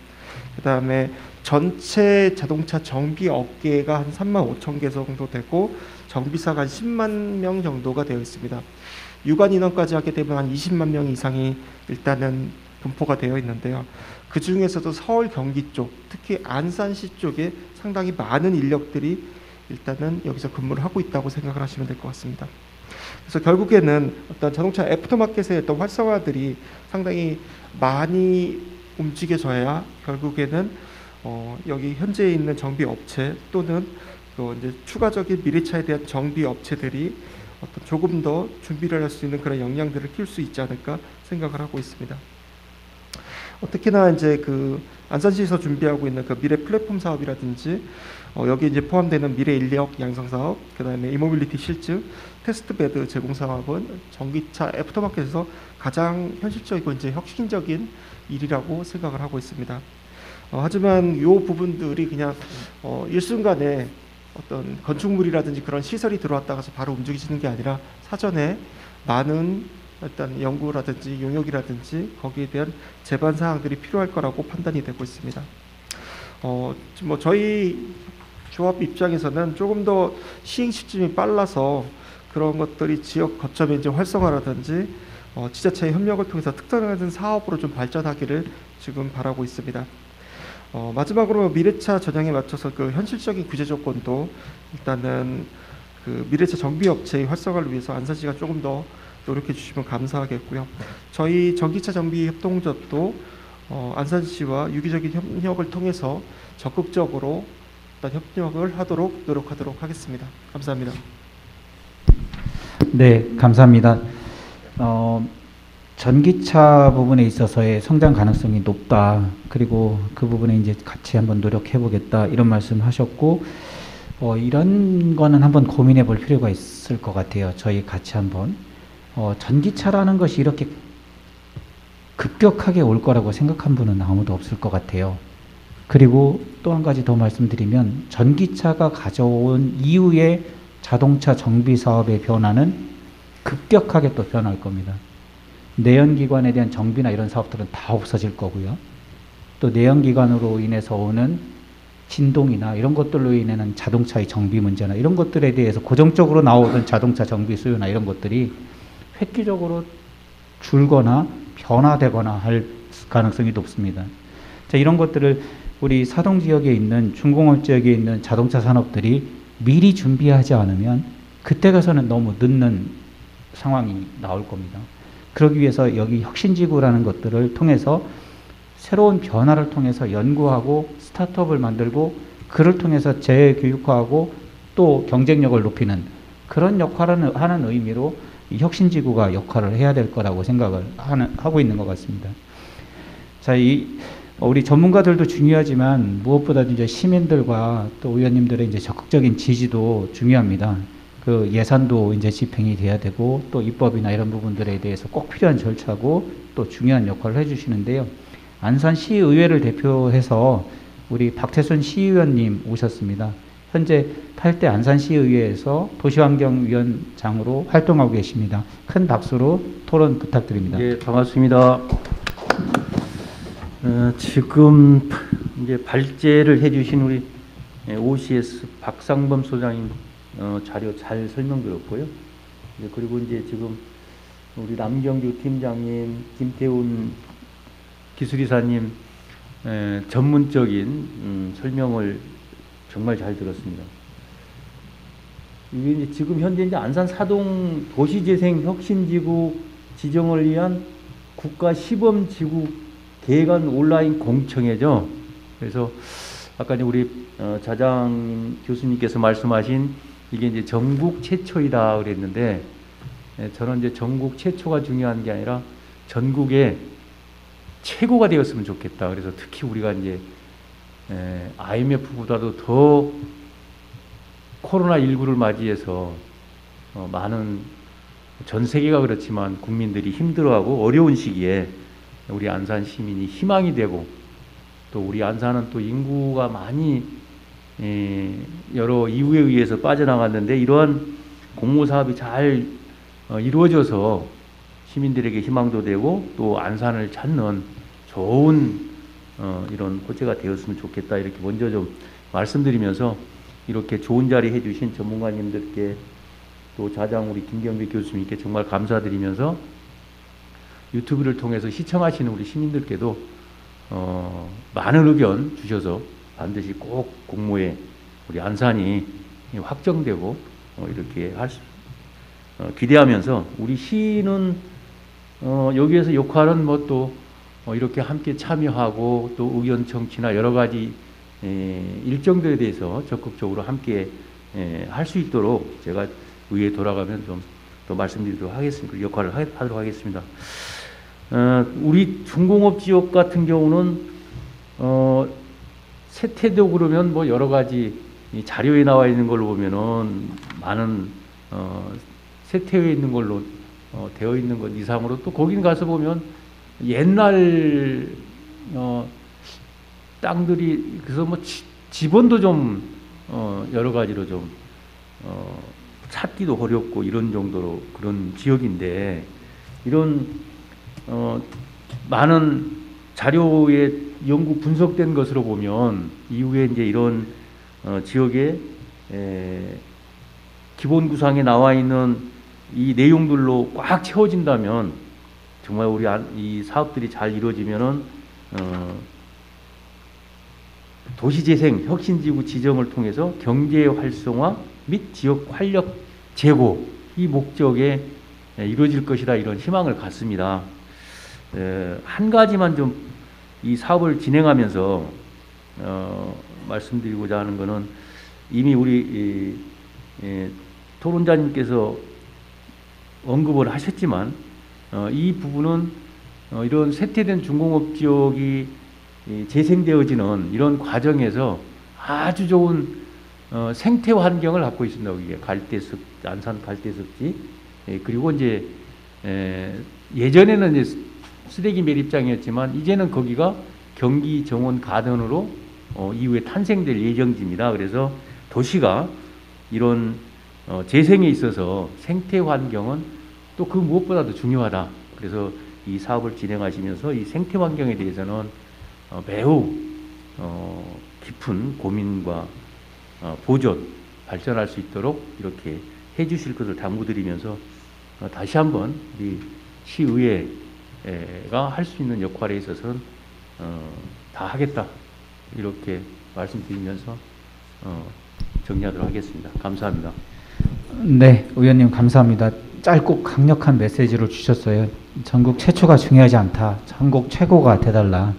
그 다음에 전체 자동차 정비 업계가 한 3만 5천 개 정도 되고 정비사가 한 10만 명 정도가 되어 있습니다. 유관 인원까지 하게 되면 한 20만 명 이상이 일단은 분포가 되어 있는데요. 그 중에서도 서울 경기 쪽, 특히 안산시 쪽에 상당히 많은 인력들이 일단은 여기서 근무를 하고 있다고 생각을 하시면 될 것 같습니다. 그래서 결국에는 어떤 자동차 애프터마켓의 어떤 활성화들이 상당히 많이 움직여져야 결국에는 여기 현재 있는 정비 업체 또는 또 이제 추가적인 미래차에 대한 정비 업체들이 어떤 조금 더 준비를 할 수 있는 그런 역량들을 키울 수 있지 않을까 생각을 하고 있습니다. 특히나 이제 그 안산시에서 준비하고 있는 그 미래 플랫폼 사업이라든지 여기 이제 포함되는 미래 인력 양성 사업, 그다음에 이모빌리티 실증, 테스트베드 제공 사업은 전기차 애프터마켓에서 가장 현실적이고 이제 혁신적인 일이라고 생각을 하고 있습니다. 하지만 이 부분들이 그냥 일순간에 어떤 건축물이라든지 그런 시설이 들어왔다가서 바로 움직이지는 게 아니라 사전에 많은 일단 연구라든지 용역이라든지 거기에 대한 제반 사항들이 필요할 거라고 판단이 되고 있습니다. 뭐 저희 조합 입장에서는 조금 더 시행 시점이 빨라서 그런 것들이 지역 거점의 이제 활성화라든지 지자체의 협력을 통해서 특정한 사업으로 좀 발전하기를 지금 바라고 있습니다. 마지막으로 미래차 전향에 맞춰서 그 현실적인 규제 조건도 일단은 그 미래차 정비업체의 활성화를 위해서 안산시가 조금 더 노력해 주시면 감사하겠고요. 저희 전기차 정비 협동조합도 안산시와 유기적인 협력을 통해서 적극적으로 일단 협력을 하도록 노력하도록 하겠습니다. 감사합니다. 네, 감사합니다. 전기차 부분에 있어서의 성장 가능성이 높다. 그리고 그 부분에 이제 같이 한번 노력해 보겠다. 이런 말씀하셨고, 이런 거는 한번 고민해 볼 필요가 있을 것 같아요. 저희 같이 한번. 전기차라는 것이 이렇게 급격하게 올 거라고 생각한 분은 아무도 없을 것 같아요. 그리고 또 한 가지 더 말씀드리면 전기차가 가져온 이후에 자동차 정비 사업의 변화는 급격하게 또 변할 겁니다. 내연기관에 대한 정비나 이런 사업들은 다 없어질 거고요. 또 내연기관으로 인해서 오는 진동이나 이런 것들로 인해는 자동차의 정비 문제나 이런 것들에 대해서 고정적으로 나오던 자동차 정비 수요나 이런 것들이 획기적으로 줄거나 변화되거나 할 가능성이 높습니다. 자, 이런 것들을 우리 사동 지역에 있는 중공업 지역에 있는 자동차 산업들이 미리 준비하지 않으면 그때 가서는 너무 늦는 상황이 나올 겁니다. 그러기 위해서 여기 혁신지구라는 것들을 통해서 새로운 변화를 통해서 연구하고 스타트업을 만들고 그를 통해서 재교육화하고 또 경쟁력을 높이는 그런 역할을 하는 의미로 이 혁신지구가 역할을 해야 될 거라고 생각을 하고 있는 것 같습니다. 자, 우리 전문가들도 중요하지만 무엇보다도 이제 시민들과 또 의원님들의 이제 적극적인 지지도 중요합니다. 그 예산도 이제 집행이 돼야 되고 또 입법이나 이런 부분들에 대해서 꼭 필요한 절차고 또 중요한 역할을 해주시는데요. 안산시의회를 대표해서 우리 박태순 시의원님 오셨습니다. 현재 8대 안산시의회에서 도시환경위원장으로 활동하고 계십니다. 큰 박수로 토론 부탁드립니다. 예, 반갑습니다. 지금 이제 발제를 해주신 우리 OCS 박상범 소장님 자료 잘 설명드렸고요. 그리고 이제 지금 우리 남경주 팀장님, 김태훈 기술이사님 전문적인 설명을 정말 잘 들었습니다. 이게 이제 지금 현재 이제 안산 사동 도시재생 혁신지구 지정을 위한 국가 시범지구 계획안 온라인 공청회죠. 그래서 아까 이제 우리 자장 교수님께서 말씀하신 이게 이제 전국 최초이다 그랬는데 저는 이제 전국 최초가 중요한 게 아니라 전국에 최고가 되었으면 좋겠다. 그래서 특히 우리가 이제 IMF보다도 더 코로나19를 맞이해서 많은 전 세계가 그렇지만 국민들이 힘들어하고 어려운 시기에 우리 안산 시민이 희망이 되고 또 우리 안산은 또 인구가 많이 여러 이유에 의해서 빠져나갔는데 이러한 공모사업이 잘 이루어져서 시민들에게 희망도 되고 또 안산을 찾는 좋은 이런 호재가 되었으면 좋겠다 이렇게 먼저 좀 말씀드리면서 이렇게 좋은 자리 해주신 전문가님들께 또 자장 우리 김경배 교수님께 정말 감사드리면서 유튜브를 통해서 시청하시는 우리 시민들께도 많은 의견 주셔서 반드시 꼭 공모에 우리 안산이 확정되고 이렇게 기대하면서 우리 시는 여기에서 역할은 뭐 또 이렇게 함께 참여하고 또 의견 청취나 여러 가지 일정들에 대해서 적극적으로 함께 할 수 있도록 제가 의회에 돌아가면 좀 더 말씀드리도록 하겠습니다. 그 역할을 하도록 하겠습니다. 우리 중공업 지역 같은 경우는 세태도 그러면 뭐 여러 가지 이 자료에 나와 있는 걸로 보면은 많은 세태에 있는 걸로 되어 있는 것 이상으로 또 거긴 가서 보면 옛날 땅들이 그래서 뭐 지번도 좀 여러 가지로 좀 찾기도 어렵고 이런 정도로 그런 지역인데 이런 많은 자료에 연구 분석된 것으로 보면 이후에 이제 이런 지역의 기본 구상에 나와 있는 이 내용들로 꽉 채워진다면 정말 우리 이 사업들이 잘 이루어지면은 도시재생 혁신지구 지정을 통해서 경제 활성화 및 지역 활력 제고 이 목적에 이루어질 것이다 이런 희망을 갖습니다. 한 가지만 좀 이 사업을 진행하면서 말씀드리고자 하는 것은 이미 우리 토론자님께서 언급을 하셨지만 이 부분은 이런 쇠퇴된 중공업 지역이 재생되어지는 이런 과정에서 아주 좋은 생태 환경을 갖고 있습니다. 이게 갈대습, 안산 갈대습지 그리고 이제 예전에는 이제 쓰레기 매립장이었지만 이제는 거기가 경기 정원 가든으로 이후에 탄생될 예정지입니다. 그래서 도시가 이런 재생에 있어서 생태 환경은 또 그 무엇보다도 중요하다. 그래서 이 사업을 진행하시면서 이 생태 환경에 대해서는 매우 깊은 고민과 보존, 발전할 수 있도록 이렇게 해주실 것을 당부드리면서 다시 한번 우리 시의회가 할 수 있는 역할에 있어서는 다 하겠다 이렇게 말씀드리면서 정리하도록 하겠습니다. 감사합니다. 네, 의원님 감사합니다. 짧고 강력한 메시지를 주셨어요. 전국 최초가 중요하지 않다. 전국 최고가 돼달라.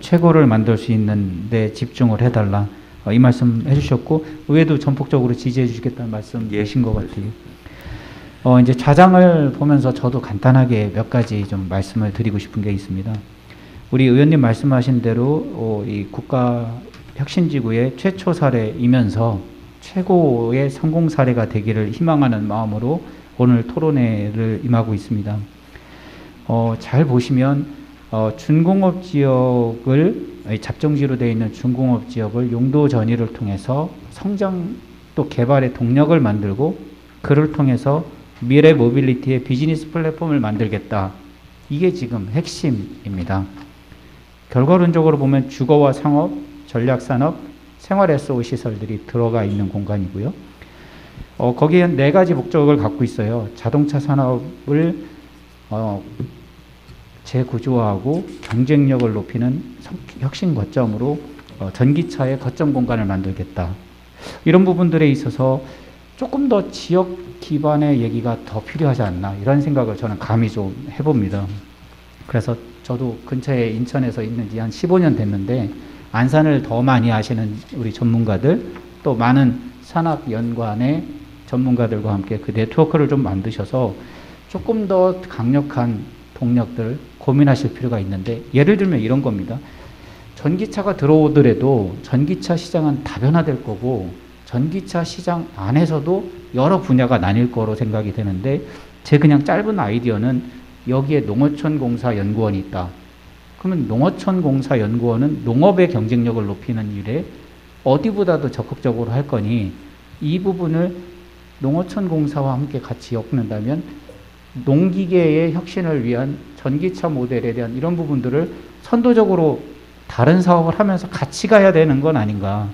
최고를 만들 수 있는 데 집중을 해달라. 이 말씀 해주셨고 의회도 전폭적으로 지지해 주시겠다는 말씀이신 것 같아요. 이제 좌장을 보면서 저도 간단하게 몇 가지 좀 말씀을 드리고 싶은 게 있습니다. 우리 의원님 말씀하신 대로 이 국가 혁신지구의 최초 사례이면서 최고의 성공 사례가 되기를 희망하는 마음으로 오늘 토론회를 임하고 있습니다. 잘 보시면 준공업 지역을 잡정지로 되어 있는 준공업 지역을 용도 전이를 통해서 성장 또 개발의 동력을 만들고 그를 통해서 미래 모빌리티의 비즈니스 플랫폼을 만들겠다. 이게 지금 핵심입니다. 결과론적으로 보면 주거와 상업, 전략산업, 생활 SO 시설들이 들어가 있는 공간이고요. 거기에 4가지 목적을 갖고 있어요. 자동차 산업을 재구조화하고 경쟁력을 높이는 혁신 거점으로 전기차의 거점 공간을 만들겠다. 이런 부분들에 있어서 조금 더 지역 기반의 얘기가 더 필요하지 않나 이런 생각을 저는 감히 좀 해봅니다. 그래서 저도 근처에 인천에서 있는 지 한 15년 됐는데 안산을 더 많이 아시는 우리 전문가들 또 많은 산학연구원의 전문가들과 함께 그 네트워크를 좀 만드셔서 조금 더 강력한 동력들 고민하실 필요가 있는데 예를 들면 이런 겁니다. 전기차가 들어오더라도 전기차 시장은 다변화될 거고 전기차 시장 안에서도 여러 분야가 나뉠 거로 생각이 되는데 제 그냥 짧은 아이디어는 여기에 농어촌공사연구원이 있다. 그러면 농어촌공사연구원은 농업의 경쟁력을 높이는 일에 어디보다도 적극적으로 할 거니 이 부분을 농어촌공사와 함께 같이 엮는다면 농기계의 혁신을 위한 전기차 모델에 대한 이런 부분들을 선도적으로 다른 사업을 하면서 같이 가야 되는 건 아닌가.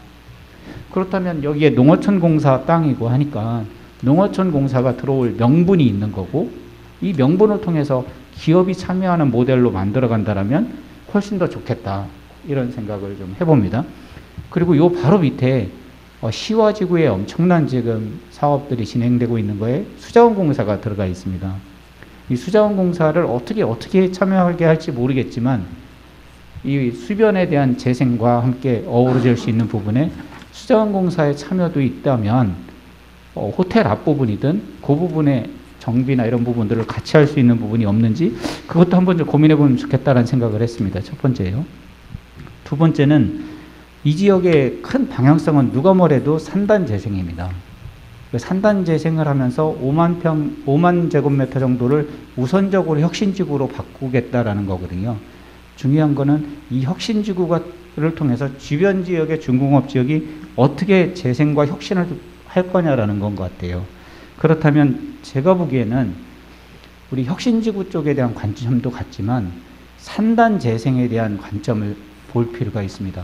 그렇다면 여기에 농어촌공사 땅이고 하니까 농어촌공사가 들어올 명분이 있는 거고 이 명분을 통해서 기업이 참여하는 모델로 만들어 간다면 훨씬 더 좋겠다. 이런 생각을 좀 해봅니다. 그리고 요 바로 밑에 시와지구에 엄청난 지금 사업들이 진행되고 있는 거에 수자원공사가 들어가 있습니다. 이 수자원공사를 어떻게 참여하게 할지 모르겠지만 이 수변에 대한 재생과 함께 어우러질 수 있는 부분에 수자원공사의 참여도 있다면 호텔 앞부분이든 그 부분의 정비나 이런 부분들을 같이 할 수 있는 부분이 없는지 그것도 한번 좀 고민해 보면 좋겠다라는 생각을 했습니다. 첫 번째요. 두 번째는 이 지역의 큰 방향성은 누가 뭐래도 산단 재생입니다. 산단 재생을 하면서 5만 제곱미터 정도를 우선적으로 혁신지구로 바꾸겠다라는 거거든요. 중요한 거는 이 혁신지구를 통해서 주변 지역의 중공업 지역이 어떻게 재생과 혁신을 할 거냐라는 건 것 같아요. 그렇다면 제가 보기에는 우리 혁신지구 쪽에 대한 관점도 같지만 산단 재생에 대한 관점을 볼 필요가 있습니다.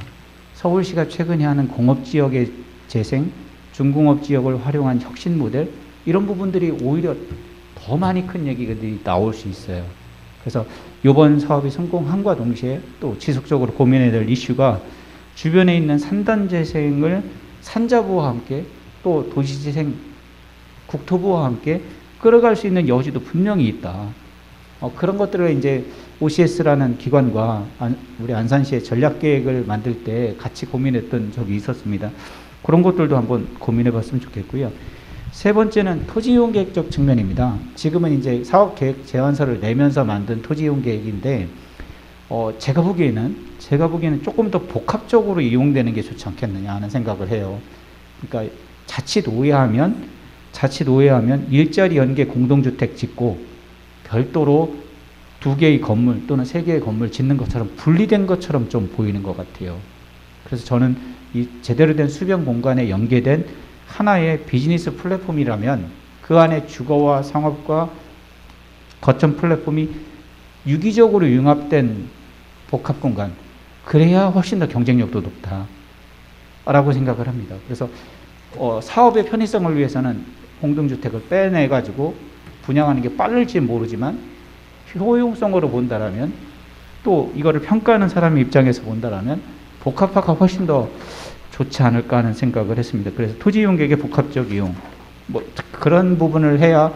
서울시가 최근에 하는 공업지역의 재생, 중공업 지역을 활용한 혁신 모델 이런 부분들이 오히려 더 많이 큰 얘기들이 나올 수 있어요. 그래서 이번 사업이 성공함과 동시에 또 지속적으로 고민해야 될 이슈가 주변에 있는 산단 재생을 산자부와 함께 또 도시재생 국토부와 함께 끌어갈 수 있는 여지도 분명히 있다. 그런 것들을 이제 OCS라는 기관과 우리 안산시의 전략계획을 만들 때 같이 고민했던 적이 있었습니다. 그런 것들도 한번 고민해 봤으면 좋겠고요. 세 번째는 토지이용계획적 측면입니다. 지금은 이제 사업계획 제안서를 내면서 만든 토지이용계획인데 제가 보기에는 조금 더 복합적으로 이용되는 게 좋지 않겠느냐 하는 생각을 해요. 그러니까 자칫 오해하면 일자리 연계 공동주택 짓고 별도로 2개의 건물 또는 3개의 건물 짓는 것처럼 분리된 것처럼 좀 보이는 것 같아요. 그래서 저는 이 제대로 된 수변 공간에 연계된 하나의 비즈니스 플랫폼이라면 그 안에 주거와 상업과 거점 플랫폼이 유기적으로 융합된 복합 공간, 그래야 훨씬 더 경쟁력도 높다. 라고 생각을 합니다. 그래서 사업의 편의성을 위해서는 공동주택을 빼내가지고 분양하는 게 빠를지 모르지만 효용성으로 본다라면, 또 이거를 평가하는 사람의 입장에서 본다라면 복합화가 훨씬 더 좋지 않을까 하는 생각을 했습니다. 그래서 토지 이용객의 복합적 이용, 뭐 그런 부분을 해야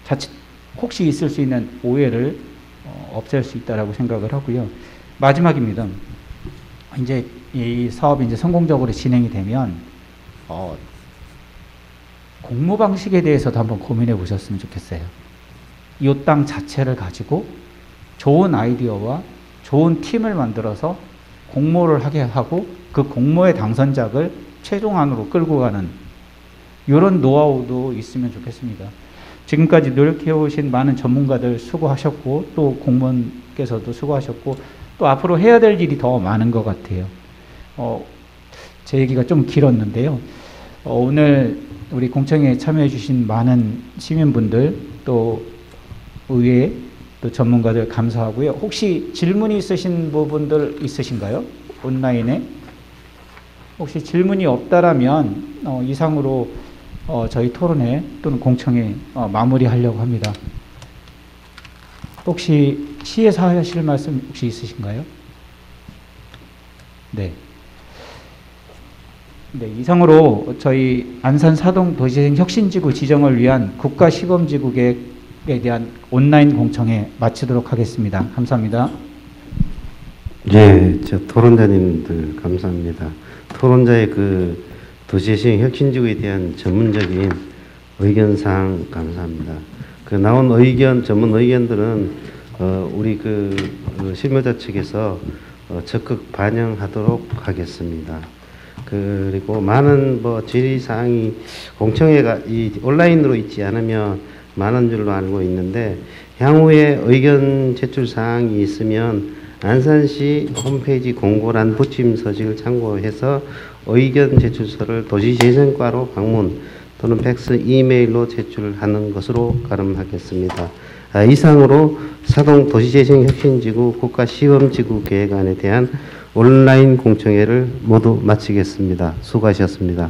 자칫 혹시 있을 수 있는 오해를 없앨 수 있다라고 생각을 하고요. 마지막입니다. 이제 이 사업이 이제 성공적으로 진행이 되면 공모 방식에 대해서도 한번 고민해 보셨으면 좋겠어요. 이 땅 자체를 가지고 좋은 아이디어와 좋은 팀을 만들어서 공모를 하게 하고 그 공모의 당선작을 최종안으로 끌고 가는 이런 노하우도 있으면 좋겠습니다. 지금까지 노력해 오신 많은 전문가들 수고하셨고, 또 공무원께서도 수고하셨고, 또 앞으로 해야 될 일이 더 많은 것 같아요. 제 얘기가 좀 길었는데요. 오늘 우리 공청회에 참여해 주신 많은 시민분들, 또 의회, 또 전문가들 감사하고요. 혹시 질문이 있으신 부분들 있으신가요? 온라인에? 혹시 질문이 없다라면 이상으로 저희 토론회 또는 공청회 마무리하려고 합니다. 혹시 시에서 하실 말씀 혹시 있으신가요? 네. 네, 이상으로 저희 안산 사동 도시재생 혁신지구 지정을 위한 국가 시범지구 계획에 대한 온라인 공청회 마치도록 하겠습니다. 감사합니다. 예, 저 토론자님들 감사합니다. 토론자의 그 도시재생 혁신지구에 대한 전문적인 의견사항 감사합니다. 그 나온 의견, 전문 의견들은 우리 실무자 측에서 적극 반영하도록 하겠습니다. 그리고 많은 질의사항이 공청회가 이 온라인으로 있지 않으면 많은 줄로 알고 있는데, 향후에 의견 제출 사항이 있으면 안산시 홈페이지 공고란 붙임 서식을 참고해서 의견 제출서를 도시재생과로 방문 또는 팩스 이메일로 제출하는 것으로 가름하겠습니다. 이상으로 사동 도시재생혁신지구 국가시범지구 계획안에 대한 온라인 공청회를 모두 마치겠습니다. 수고하셨습니다.